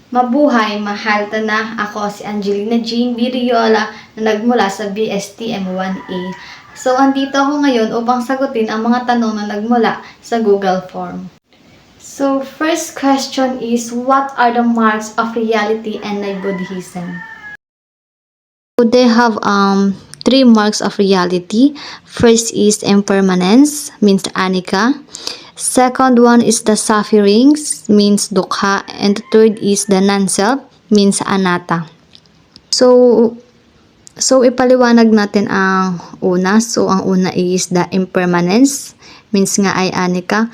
Mabuhay, mahal na ako si Angelina Jean Viriola na nagmula sa BSTM1A. So, andito ako ngayon upang sagutin ang mga tanong na nagmula sa Google Form. So, first question is, what are the marks of reality and Buddhism? So, they have three marks of reality. First is impermanence, means anicca. Second one is the sufferings, means dukha. And the third is the non-self, means anatta. So ipaliwanag natin ang una. So, ang una is the impermanence, means nga ay anicca.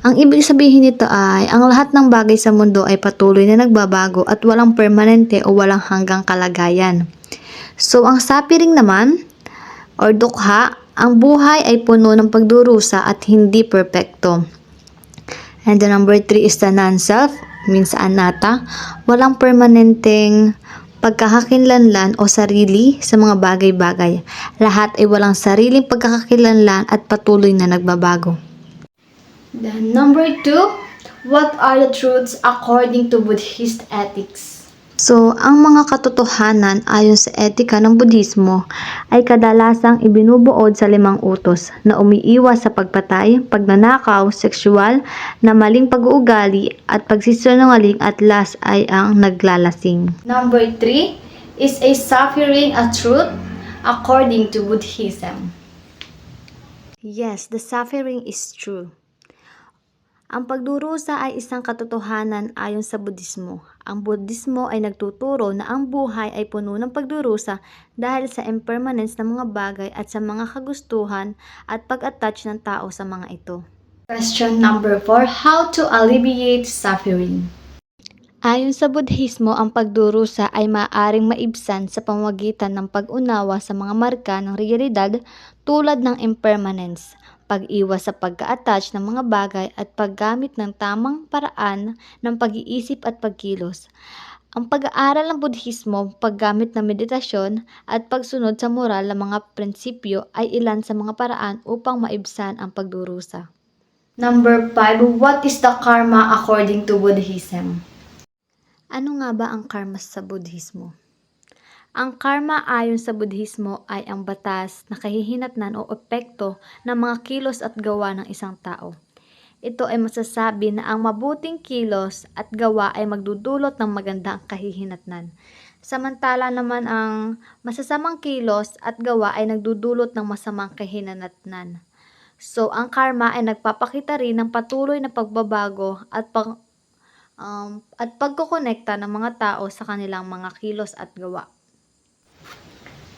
Ang ibig sabihin nito ay, ang lahat ng bagay sa mundo ay patuloy na nagbabago at walang permanente o walang hanggang kalagayan. So, ang suffering naman, or dukha, ang buhay ay puno ng pagdurusa at hindi perpekto. And the number 3 is the non-self, means anatta. Walang permanenteng pagkakakilanlan o sarili sa mga bagay-bagay. Lahat ay walang sariling pagkakakilanlan at patuloy na nagbabago. Then number 2, what are the truths according to Buddhist ethics? So, ang mga katotohanan ayon sa etika ng Budhismo ay kadalasang ibinubuod sa 5 utos na umiiwas sa pagpatay, pagnanakaw, sexual, na maling pag-uugali at pagsisinungaling, at last ay ang naglalasing. Number 3, is a suffering a truth according to Buddhism? Yes, the suffering is true. Ang pagdurusa ay isang katotohanan ayon sa Budismo. Ang Budismo ay nagtuturo na ang buhay ay puno ng pagdurusa dahil sa impermanence ng mga bagay at sa mga kagustuhan at pag-attach ng tao sa mga ito. Question number 4, how to alleviate suffering? Ayon sa Budhismo, ang pagdurusa ay maaaring maibsan sa pamamagitan ng pag-unawa sa mga marka ng realidad tulad ng impermanence, pag-iwas sa pagka-attach ng mga bagay at paggamit ng tamang paraan ng pag-iisip at pagkilos. Ang pag-aaral ng Budhismo, paggamit ng meditasyon at pagsunod sa moral ng mga prinsipyo ay ilan sa mga paraan upang maibsan ang pagdurusa. Number 5, what is the karma according to Buddhism? Ano nga ba ang karma sa Budhismo? Ang karma ayon sa Budhismo ay ang batas na kahihinatnan o epekto ng mga kilos at gawa ng isang tao. Ito ay masasabi na ang mabuting kilos at gawa ay magdudulot ng magandang kahihinatnan. Samantala naman ang masasamang kilos at gawa ay nagdudulot ng masamang kahihinatnan. So, ang karma ay nagpapakita rin ng patuloy na pagbabago at pagkokonekta ng mga tao sa kanilang mga kilos at gawa.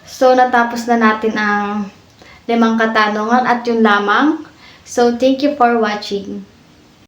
So, natapos na natin ang 5 katanungan at yun lamang. So, thank you for watching.